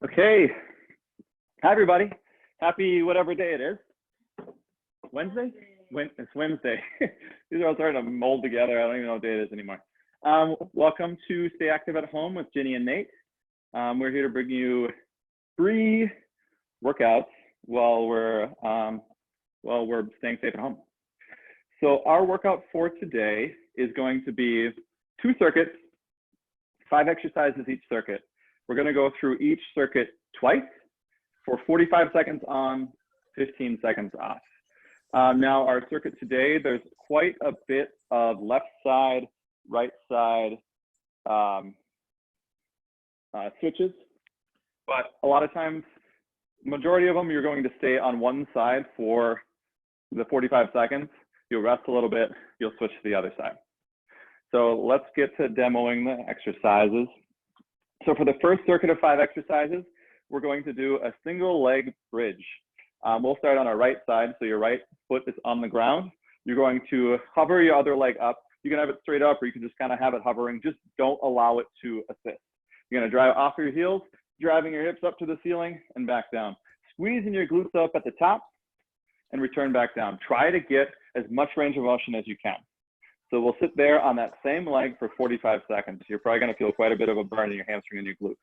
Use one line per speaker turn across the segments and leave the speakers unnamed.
Okay. Hi, everybody. Happy whatever day it is. Wednesday? It's Wednesday. These are all starting to mold together. I don't even know what day it is anymore. Welcome to Stay Active at Home with Ginny and Nate. We're here to bring you free workouts while we're staying safe at home. So our workout for today is going to be 2 circuits, 5 exercises each circuit. We're going to go through each circuit twice for 45 seconds on, 15 seconds off. Now our circuit today, there's quite a bit of left side, right side switches, but a lot of times, majority of them, you're going to stay on one side for the 45 seconds. You'll rest a little bit, you'll switch to the other side. So let's get to demoing the exercises. So for the first circuit of 5 exercises, we're going to do a single leg bridge. We'll start on our right side, so your right foot is on the ground. You're going to hover your other leg up. You can have it straight up, or you can just kind of have it hovering. Just don't allow it to assist. You're going to drive off your heels, driving your hips up to the ceiling and back down. Squeezing your glutes up at the top and return back down. Try to get as much range of motion as you can. So we'll sit there on that same leg for 45 seconds. You're probably going to feel quite a bit of a burn in your hamstring and your glute.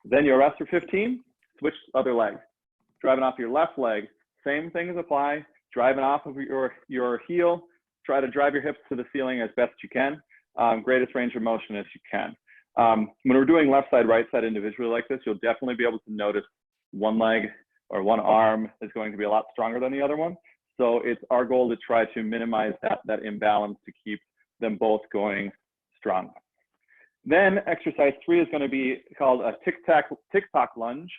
Then you'll rest for 15, switch other leg. Driving off your left leg, same things apply. Driving off of your heel, try to drive your hips to the ceiling as best you can. Greatest range of motion as you can. When we're doing left side, right side individually like this, you'll definitely be able to notice one leg or one arm is going to be a lot stronger than the other one. So it's our goal to try to minimize that imbalance to keep them both going strong. Then exercise 3 is going to be called a tick-tock lunge.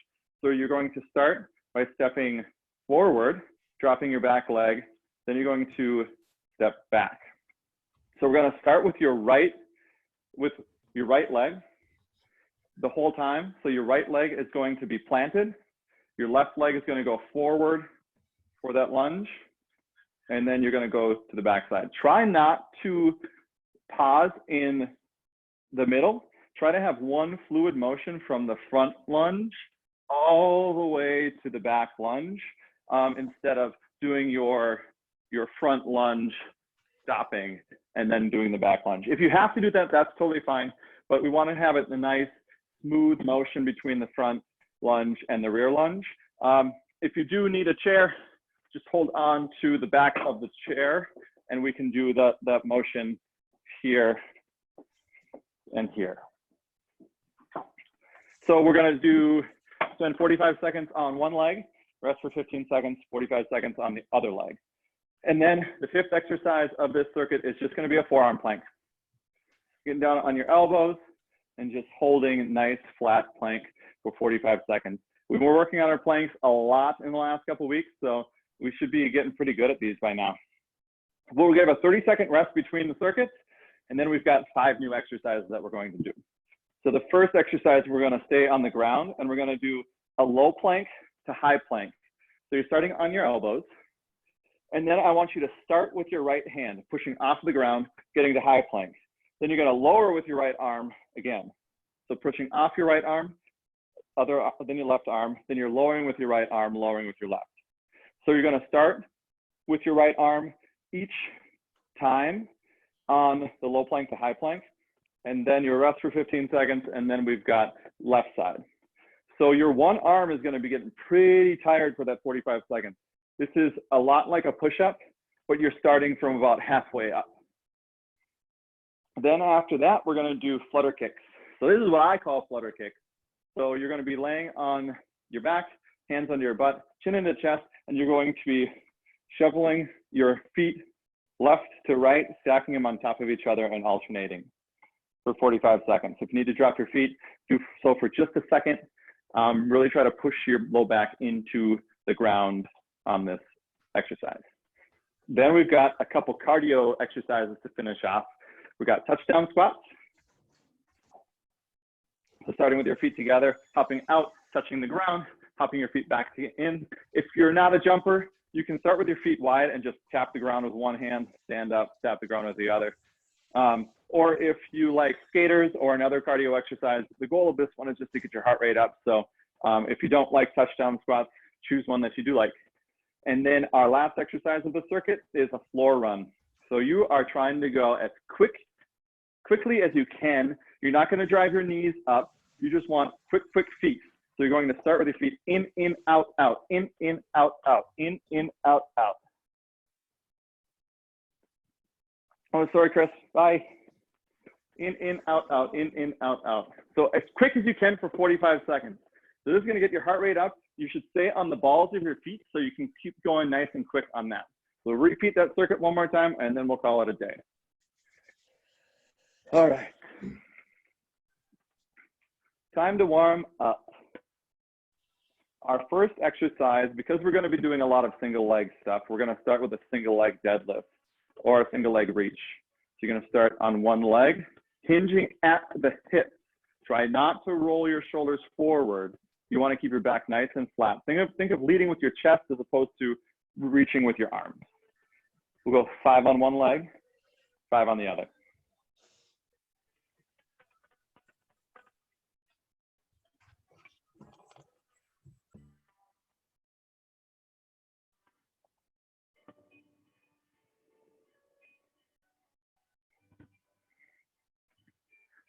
So you're going to start by stepping forward, dropping your back leg, then you're going to step back. So we're going to start with your right leg the whole time. So your right leg is going to be planted. Your left leg is going to go forward for that lunge, and then you're going to go to the back side. Try not to pause in the middle. Try to have one fluid motion from the front lunge all the way to the back lunge, instead of doing your front lunge, stopping, and then doing the back lunge. If you have to do that, that's totally fine, but we want to have it in a nice, smooth motion between the front lunge and the rear lunge. If you do need a chair, just hold on to the back of the chair, and we can do that motion here and here. So we're going to spend 45 seconds on one leg, rest for 15 seconds, 45 seconds on the other leg. And then the 5th exercise of this circuit is just going to be a forearm plank. Getting down on your elbows and just holding nice flat plank for 45 seconds. We've been working on our planks a lot in the last couple of weeks, so we should be getting pretty good at these by now. We'll give a 30-second rest between the circuits, and then we've got 5 new exercises that we're going to do. So the first exercise, we're going to stay on the ground, and we're going to do a low plank to high plank. So you're starting on your elbows, and then I want you to start with your right hand, pushing off the ground, getting to high plank. Then you're going to lower with your right arm again. So pushing off your right arm, then your left arm, then you're lowering with your right arm, lowering with your left. So you're going to start with your right arm each time on the low plank to high plank, and then you rest for 15 seconds, and then we've got left side. So your one arm is going to be getting pretty tired for that 45 seconds. This is a lot like a push-up, but you're starting from about halfway up. Then after that, we're going to do flutter kicks. So this is what I call flutter kicks. So you're going to be laying on your back, hands under your butt, chin into chest, and you're going to be shoveling your feet left to right, stacking them on top of each other and alternating for 45 seconds. If you need to drop your feet, do so for just a second. Really try to push your low back into the ground on this exercise. Then we've got a couple cardio exercises to finish off. We've got touchdown squats. So starting with your feet together, hopping out, touching the ground, hopping your feet back in. If you're not a jumper, you can start with your feet wide and just tap the ground with one hand, stand up, tap the ground with the other. Or if you like skaters or another cardio exercise, the goal of this one is just to get your heart rate up. So If you don't like touchdown squats, choose one that you do like. And then our last exercise of the circuit is a floor run. So you are trying to go as quickly as you can. You're not going to drive your knees up. You just want quick feet. So you're going to start with your feet in, out, out, in, out, out, in, out, out. Oh, sorry, Chris. Bye. In, out, out, in, out, out. So as quick as you can for 45 seconds. So this is going to get your heart rate up. You should stay on the balls of your feet so you can keep going nice and quick on that. So repeat that circuit one more time, and then we'll call it a day. All right. Time to warm up. Our first exercise, because we're going to be doing a lot of single leg stuff, we're going to start with a single leg deadlift or a single leg reach. So you're going to start on one leg, hinging at the hips. Try not to roll your shoulders forward. You want to keep your back nice and flat. Think of leading with your chest as opposed to reaching with your arms. We'll go 5 on one leg, 5 on the other.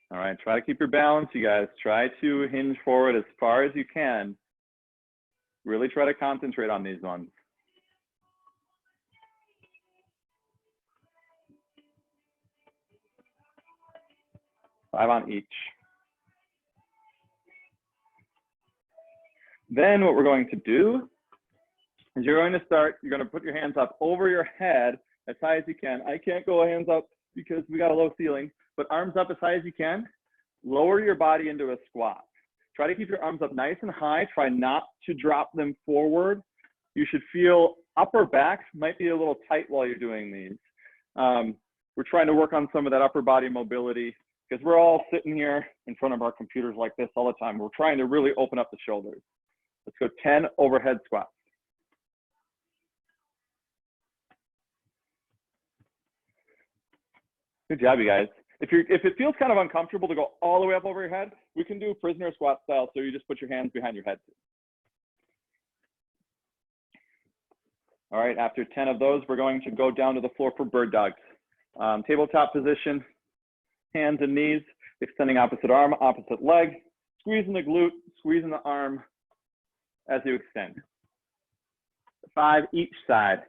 All right, try to keep your balance, you guys. Try to hinge forward as far as you can. Really try to concentrate on these ones. Five on each. Then what we're going to do is you're going to put your hands up over your head as high as you can. I can't go hands up because we got a low ceiling, but arms up as high as you can. Lower your body into a squat. Try to keep your arms up nice and high. Try not to drop them forward. You should feel upper back might be a little tight while you're doing these. We're trying to work on some of that upper body mobility because we're all sitting here in front of our computers like this all the time. We're trying to really open up the shoulders. Let's go 10 overhead squats. Good job, you guys. If it feels kind of uncomfortable to go all the way up over your head, we can do prisoner squat style. So you just put your hands behind your head. All right, after 10 of those, we're going to go down to the floor for bird dogs. Tabletop position, hands and knees, extending opposite arm, opposite leg, squeezing the glute, squeezing the arm as you extend. 5 each side.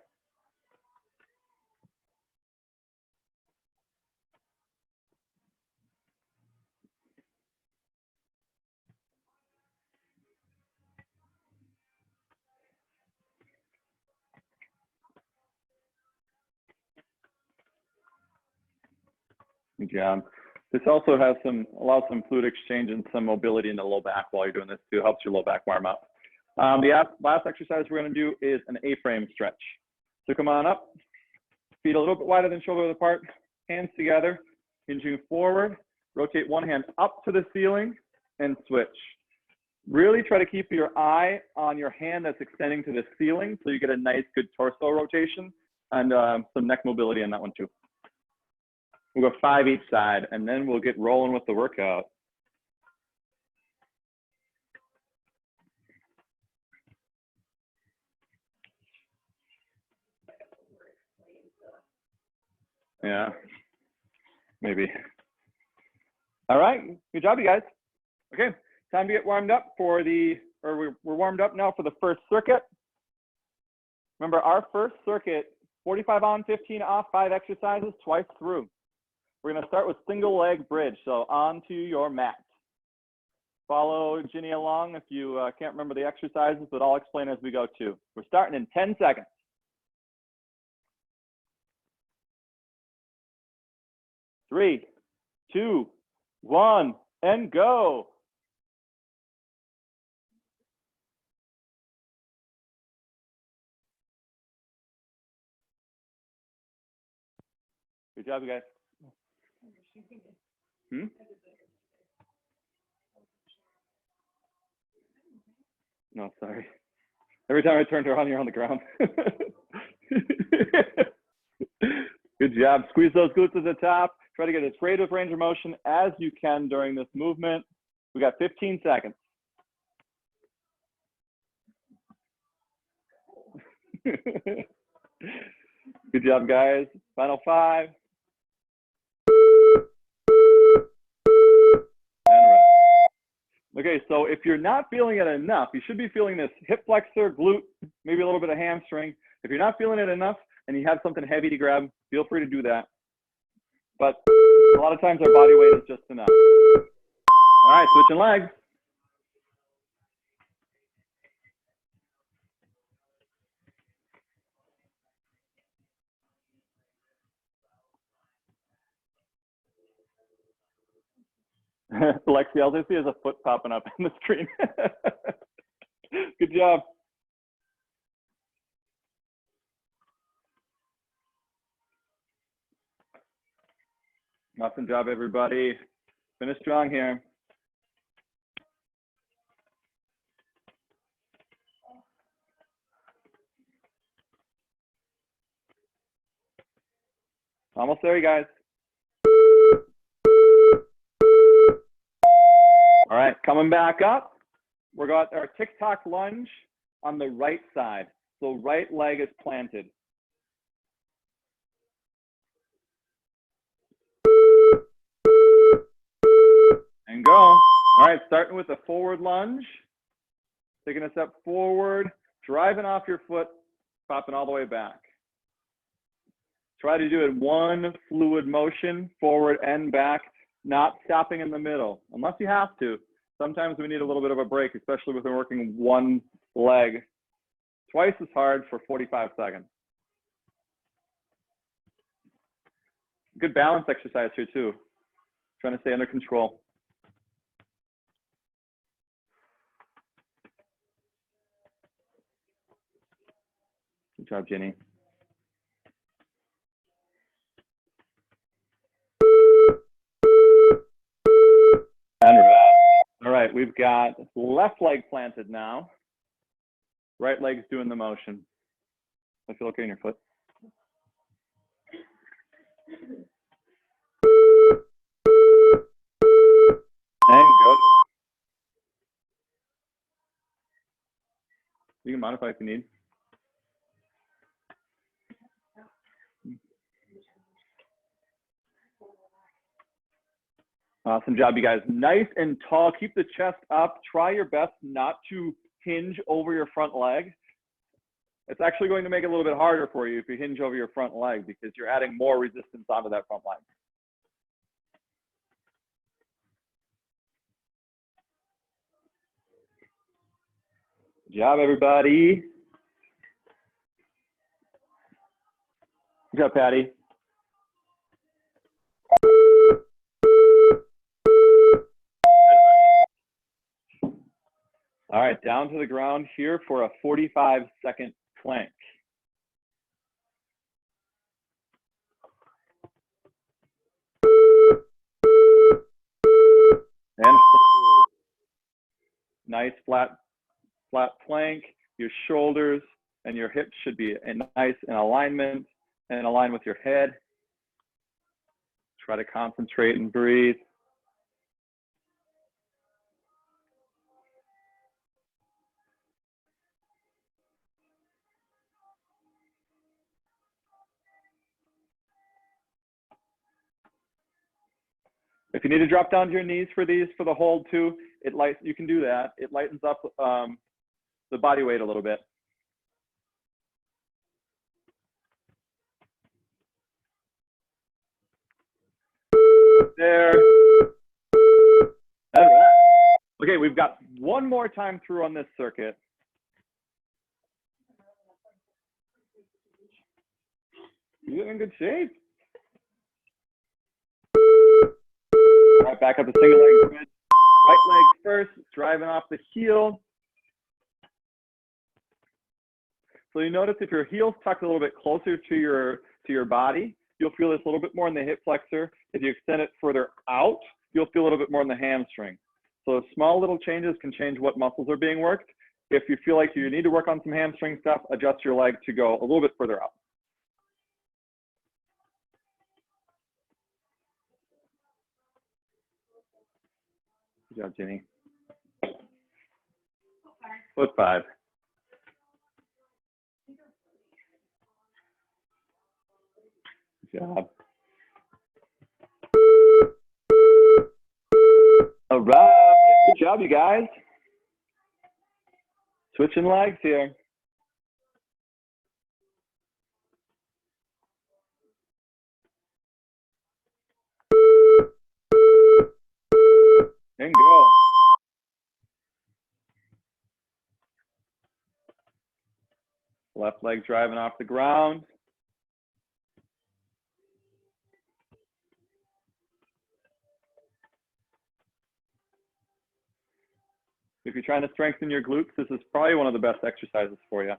Good job. This also has allows some fluid exchange and some mobility in the low back while you're doing this too. Helps your low back warm up. The last exercise we're going to do is an A-frame stretch. So come on up, feet a little bit wider than shoulder width apart, hands together, hinging forward, rotate one hand up to the ceiling and switch. Really try to keep your eye on your hand that's extending to the ceiling so you get a nice good torso rotation and some neck mobility on that one too. We'll go 5 each side, and then we'll get rolling with the workout. Yeah, maybe. All right, good job, you guys. Okay, time to get warmed up for we're warmed up now for the first circuit. Remember, our first circuit, 45 on, 15 off, 5 exercises, twice through. We're going to start with single leg bridge. So onto your mat. Follow Ginny along if you can't remember the exercises, but I'll explain as we go too. We're starting in 10 seconds. 3, 2, 1, and go. Good job, you guys. No, sorry. Every time I turned her on, you're on the ground. Good job. Squeeze those glutes at the top. Try to get as great of range of motion as you can during this movement. We got 15 seconds. Good job, guys. Final 5. And rest. Okay, so if you're not feeling it enough, you should be feeling this hip flexor, glute, maybe a little bit of hamstring. If you're not feeling it enough and you have something heavy to grab, feel free to do that. But a lot of times our body weight is just enough. All right, switching legs. Lexi, all I see is a foot popping up on the screen. Good job. Awesome job, everybody. Finish strong here. Almost there, you guys. All right, coming back up. We got our tick-tock lunge on the right side. So right leg is planted. And go. All right, starting with a forward lunge. Taking a step forward, driving off your foot, popping all the way back. Try to do it one fluid motion, forward and back, not stopping in the middle, unless you have to. Sometimes we need a little bit of a break, especially when we're working one leg. Twice as hard for 45 seconds. Good balance exercise here too. Trying to stay under control. Good job, Ginny. And rest. All right, we've got left leg planted now. Right leg's doing the motion. I feel okay in your foot. And go. You can modify if you need. Awesome job, you guys. Nice and tall. Keep the chest up. Try your best not to hinge over your front leg. It's actually going to make it a little bit harder for you if you hinge over your front leg because you're adding more resistance onto that front leg. Good job, everybody. Good job, Patty. All right, down to the ground here for a 45-second plank. And nice flat plank. Your shoulders and your hips should be nice in alignment and align with your head. Try to concentrate and breathe. If you need to drop down to your knees for these, for the hold too, you can do that. It lightens up the body weight a little bit. There. All right. Okay, we've got one more time through on this circuit. You're in good shape. All right, back up to single leg bridge. Right leg first, driving off the heel. So you notice if your heel's tucked a little bit closer to your body, you'll feel this a little bit more in the hip flexor. If you extend it further out, you'll feel a little bit more in the hamstring. So small little changes can change what muscles are being worked. If you feel like you need to work on some hamstring stuff, adjust your leg to go a little bit further out. Good job, Ginny. Foot 5. Good job. All right, good job, you guys. Switching legs here. And go. Left leg driving off the ground. If you're trying to strengthen your glutes, this is probably one of the best exercises for you.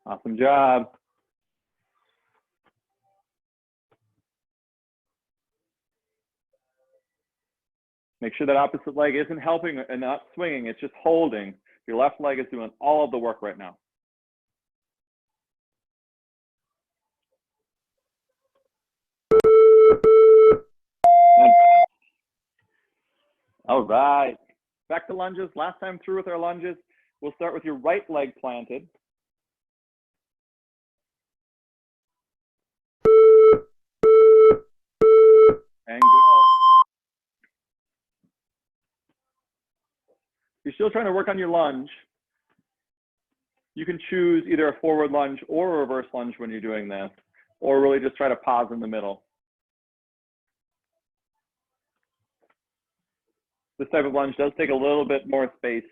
Awesome job. Make sure that opposite leg isn't helping and not swinging, it's just holding. Your left leg is doing all of the work right now. All right, back to lunges. Last time through with our lunges, we'll start with your right leg planted. And go. If you're still trying to work on your lunge, you can choose either a forward lunge or a reverse lunge when you're doing this, or really just try to pause in the middle. This type of lunge does take a little bit more space.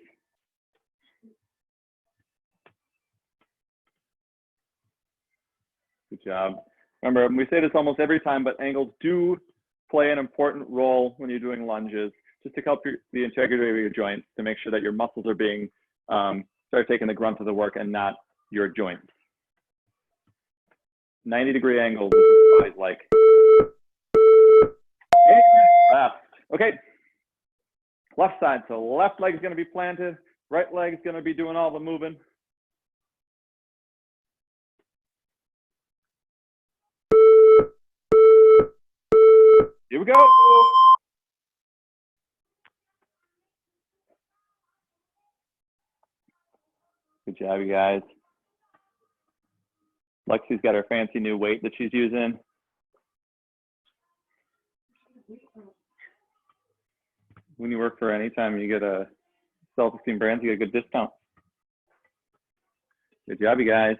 Good job. Remember, we say this almost every time, but angles do play an important role when you're doing lunges, just to help the integrity of your joints, to make sure that your muscles are being, start taking the grunt of the work and not your joints. 90-degree angles is what I like. Left. Okay. Left side, so left leg is going to be planted, right leg is going to be doing all the moving. Here we go. Good job, you guys. Lexi's got her fancy new weight that she's using. When you work for any time you get a self-esteem brands, you get a good discount. Good job, you guys.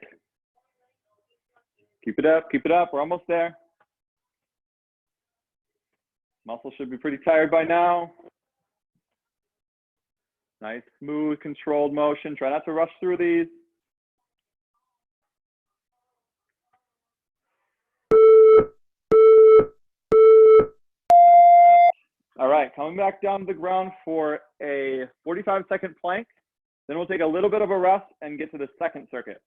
Keep it up, keep it up. We're almost there. Muscles should be pretty tired by now. Nice, smooth, controlled motion. Try not to rush through these. All right, coming back down to the ground for a 45-second plank. Then we'll take a little bit of a rest and get to the second circuit.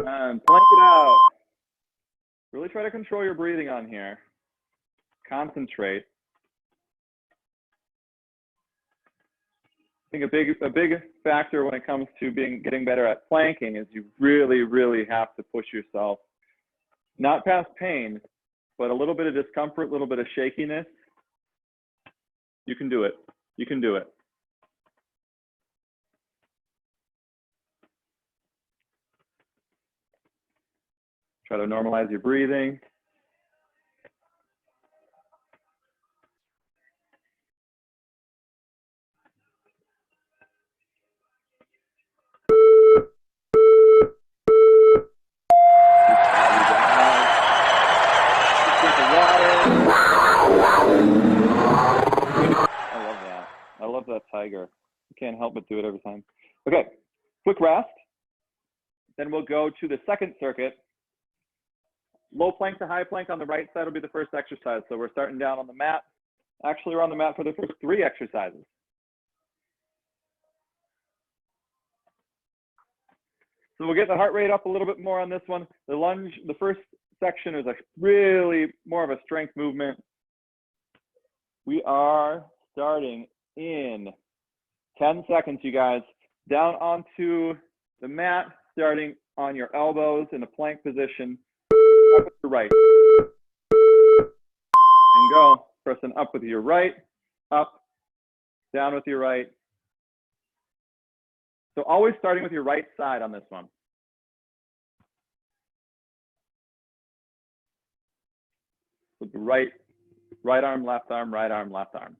And plank it out. Really try to control your breathing on here. Concentrate. I think a big factor when it comes to getting better at planking is you really, really have to push yourself. Not past pain, but a little bit of discomfort, a little bit of shakiness. You can do it. You can do it. Try to normalize your breathing. I love that tiger. You can't help but do it every time. Okay, quick rest. Then we'll go to the second circuit. Low plank to high plank on the right side will be the first exercise. So we're starting down on the mat. Actually, we're on the mat for the first 3 exercises. So we'll get the heart rate up a little bit more on this one. The lunge, the first section is really more of a strength movement. We are starting in 10 seconds, you guys. Down onto the mat, starting on your elbows in a plank position. Up with your right. And go. Pressing up with your right, up, down with your right, So always starting with your right side on this one. With the right arm, left arm, right arm, left arm.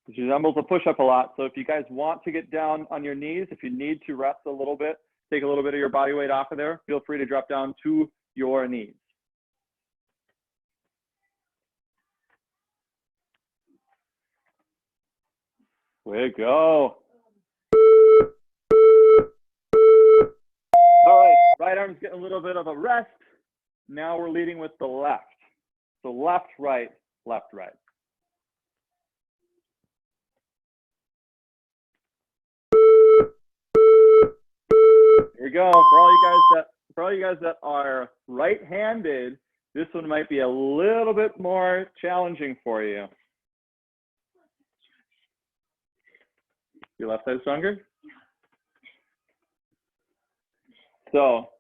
This resembles a push-up a lot. So if you guys want to get down on your knees, if you need to rest a little bit, take a little bit of your body weight off of there, feel free to drop down to your knees. Way to go. All right, right arm's getting a little bit of a rest. Now we're leading with the left. So left, right, left, right. Here we go. For all you guys that are right-handed, this one might be a little bit more challenging for you. Your left side stronger? So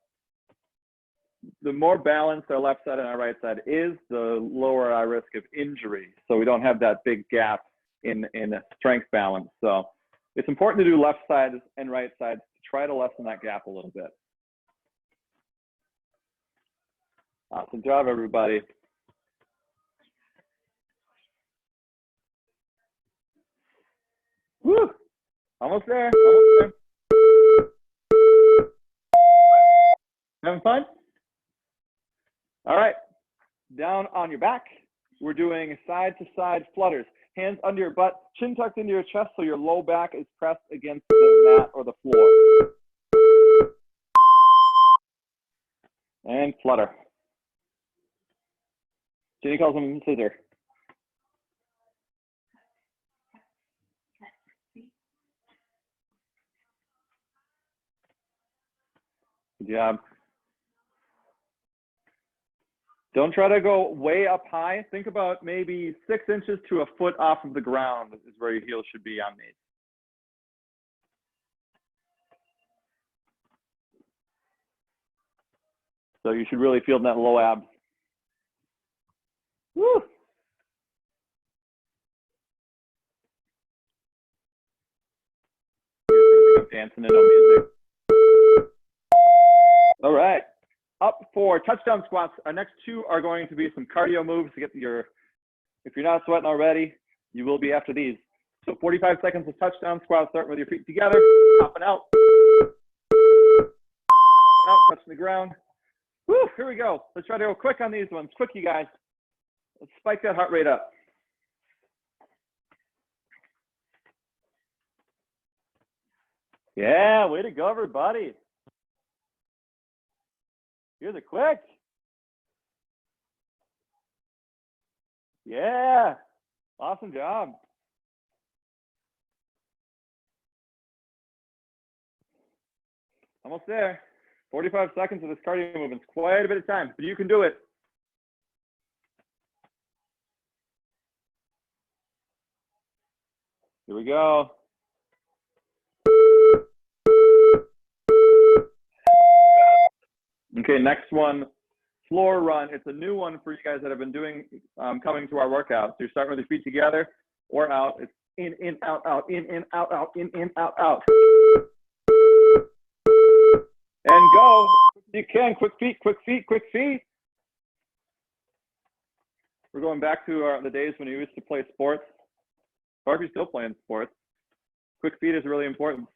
the more balanced our left side and our right side is, the lower our risk of injury. So we don't have that big gap in a strength balance. So it's important to do left side and right side to try to lessen that gap a little bit. Awesome job, everybody. Woo! Almost there. Almost there. Having fun? All right. Down on your back. We're doing side-to-side flutters. Hands under your butt, chin tucked into your chest so your low back is pressed against the mat or the floor. And flutter. Ginny calls them scissor. Good job. Don't try to go way up high. Think about maybe 6 inches to a foot off of the ground is where your heels should be on these. So you should really feel that low abs. Woo! I'm dancing and no music. All right. Up for touchdown squats. Our next two are going to be some cardio moves to get your, if you're not sweating already, you will be after these. So 45 seconds of touchdown squats, starting with your feet together, hopping out, touching the ground. Woo, here we go. Let's try to go quick on these ones. Quick, you guys. Let's spike that heart rate up. Yeah, way to go, everybody. Here's a quick. Yeah, awesome job. Almost there. 45 seconds of this cardio movement. It's quite a bit of time, but you can do it. Here we go. Okay, next one, floor run. It's a new one for you guys that have been doing, coming to our workouts. So you're starting with your feet together or out. It's in, out, in, out, in, out, out. And go. You can. Quick feet, quick feet, quick feet. We're going back to the days when you used to play sports. Or if you're still playing sports, quick feet is really important.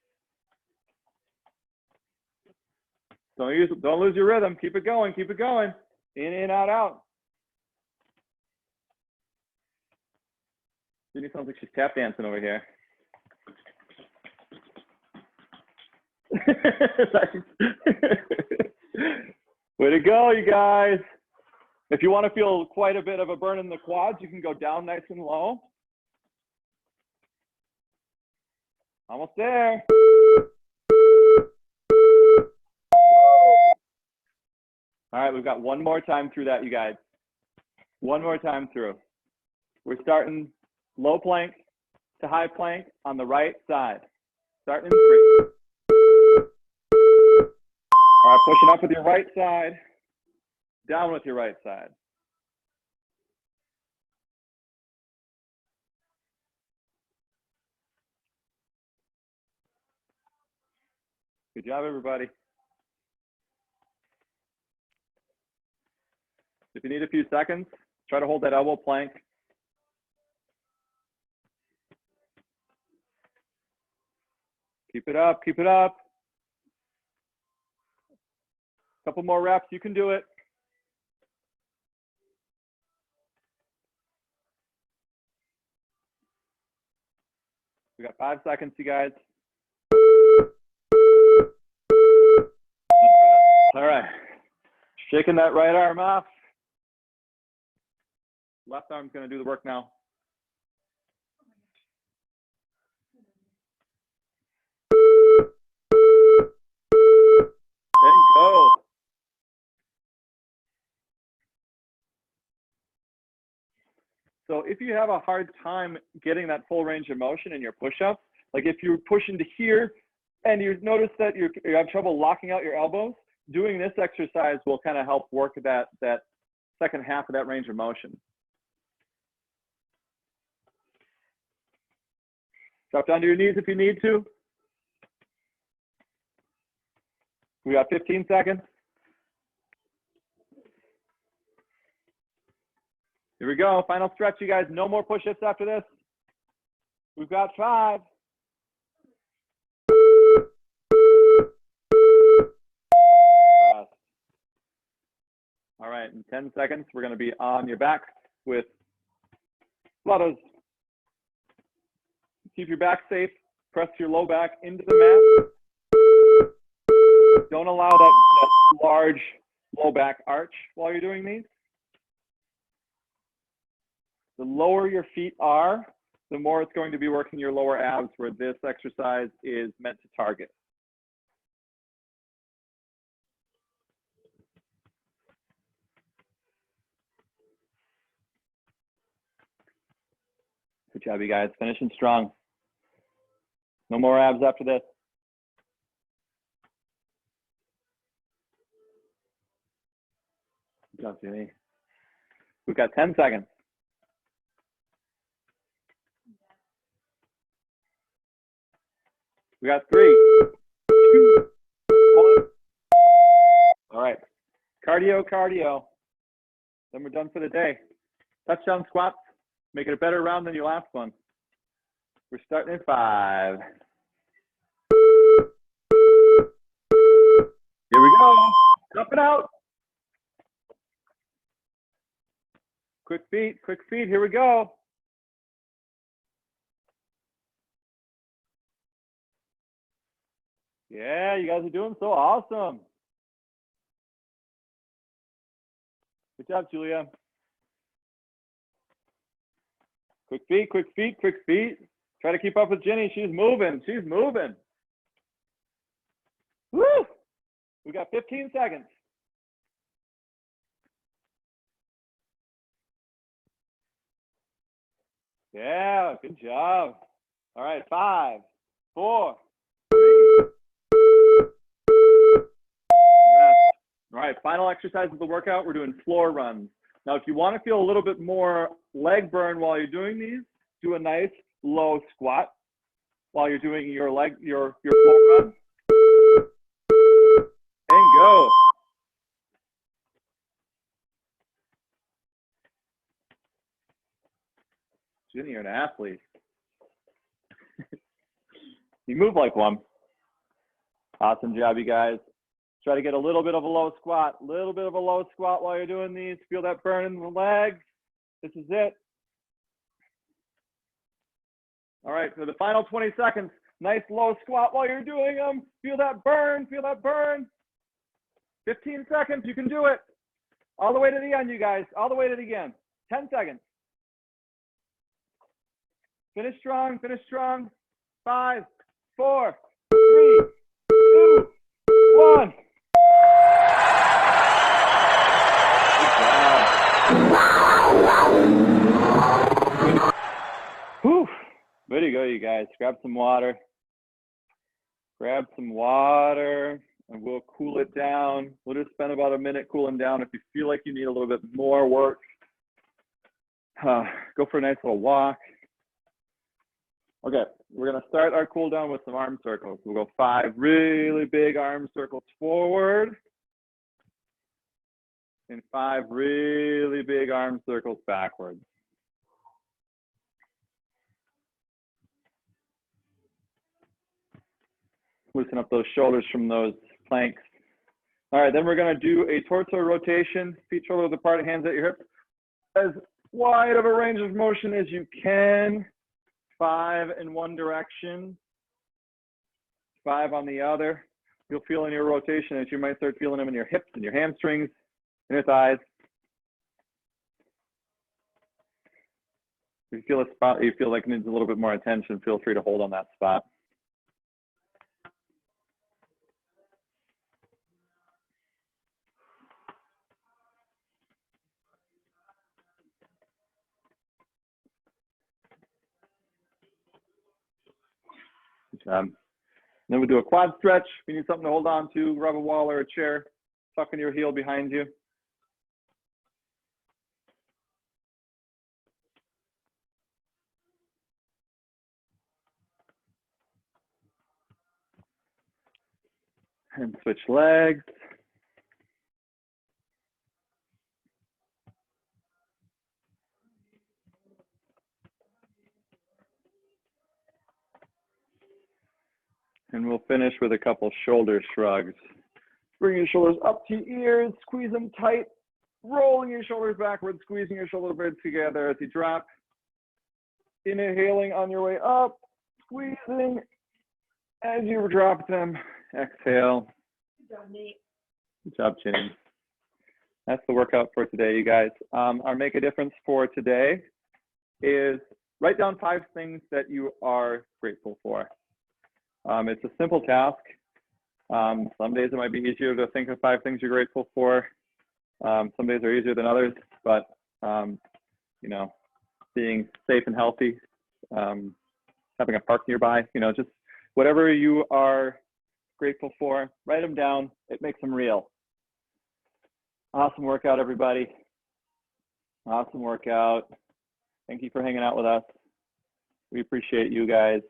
Don't lose your rhythm. Keep it going. Keep it going. In, out, out. Ginny sounds like she's tap dancing over here. Way to go, you guys. If you want to feel quite a bit of a burn in the quads, you can go down nice and low. Almost there. All right, we've got one more time through that, you guys. One more time through. We're starting low plank to high plank on the right side. Starting in 3. All right, pushing up with your right side, down with your right side. Good job, everybody. If you need a few seconds, try to hold that elbow plank. Keep it up, keep it up. Couple more reps, you can do it. We got 5 seconds, you guys. All right, shaking that right arm off. Left arm's gonna do the work now. And go. So if you have a hard time getting that full range of motion in your push-ups, like if you're pushing to here and you notice that you have trouble locking out your elbows, doing this exercise will kind of help work that second half of that range of motion. Drop down to your knees if you need to. We got 15 seconds. Here we go, final stretch, you guys. No more push-ups after this. We've got 5. All right, in 10 seconds, we're gonna be on your back with flutters. Keep your back safe, press your low back into the mat. Don't allow that large low back arch while you're doing these. The lower your feet are, the more it's going to be working your lower abs where this exercise is meant to target. Good job, you guys. Finishing strong. No more abs after this. Good job, Ginny. We've got 10 seconds. We got 3, 2, 1. All right. Cardio, cardio. Then we're done for the day. Touchdown squats. Make it a better round than your last one. We're starting in 5. Here we go. Up and out. Quick feet, here we go. Yeah, you guys are doing so awesome. Good job, Julia. Quick feet, quick feet, quick feet. Try to keep up with Ginny. She's moving, she's moving. Woo! We got 15 seconds. Yeah, good job. All right, 5, 4, 3. All right, final exercise of the workout. We're doing floor runs. Now, if you want to feel a little bit more leg burn while you're doing these, do a nice low squat while you're doing your floor run. And go. Ginny, you're an athlete. You move like one. Awesome job, you guys. Try to get a little bit of a low squat, while you're doing these. Feel that burn in the legs. This is it. All right, for the final 20 seconds, nice low squat while you're doing them. Feel that burn, feel that burn. 15 seconds, you can do it. All the way to the end, you guys, all the way to the end. 10 seconds. Finish strong, finish strong. 5, 4, 3, 2, 1. Whew. Way to go, you guys. Grab some water. Grab some water and we'll cool it down. We'll just spend about a minute cooling down. If you feel like you need a little bit more work, go for a nice little walk. Okay, we're gonna start our cool down with some arm circles. We'll go 5 really big arm circles forward and 5 really big arm circles backwards. Loosen up those shoulders from those planks. All right, then we're gonna do a torso rotation, feet shoulders apart, hands at your hips. As wide of a range of motion as you can. 5 in one direction, 5 on the other. You'll feel in your rotation as you might start feeling them in your hips and your hamstrings and your thighs. If you feel a spot you feel like needs a little bit more attention, feel free to hold on that spot. Good job. Then we'll do a quad stretch. If you need something to hold on to, grab a wall or a chair, tuck in your heel behind you. And switch legs. And we'll finish with a couple shoulder shrugs. Bring your shoulders up to your ears, squeeze them tight, rolling your shoulders backwards, squeezing your shoulder blades together as you drop. Inhaling on your way up, squeezing as you drop them. Exhale.
Good job, Nate.
Good job, Ginny. That's the workout for today, you guys. Our Make a Difference for today is write down 5 things that you are grateful for. It's a simple task. Some days it might be easier to think of 5 things you're grateful for. Some days are easier than others, but you know, being safe and healthy, having a park nearby, you know, just whatever you are grateful for, write them down. It makes them real. Awesome workout, everybody. Awesome workout. Thank you for hanging out with us. We appreciate you guys.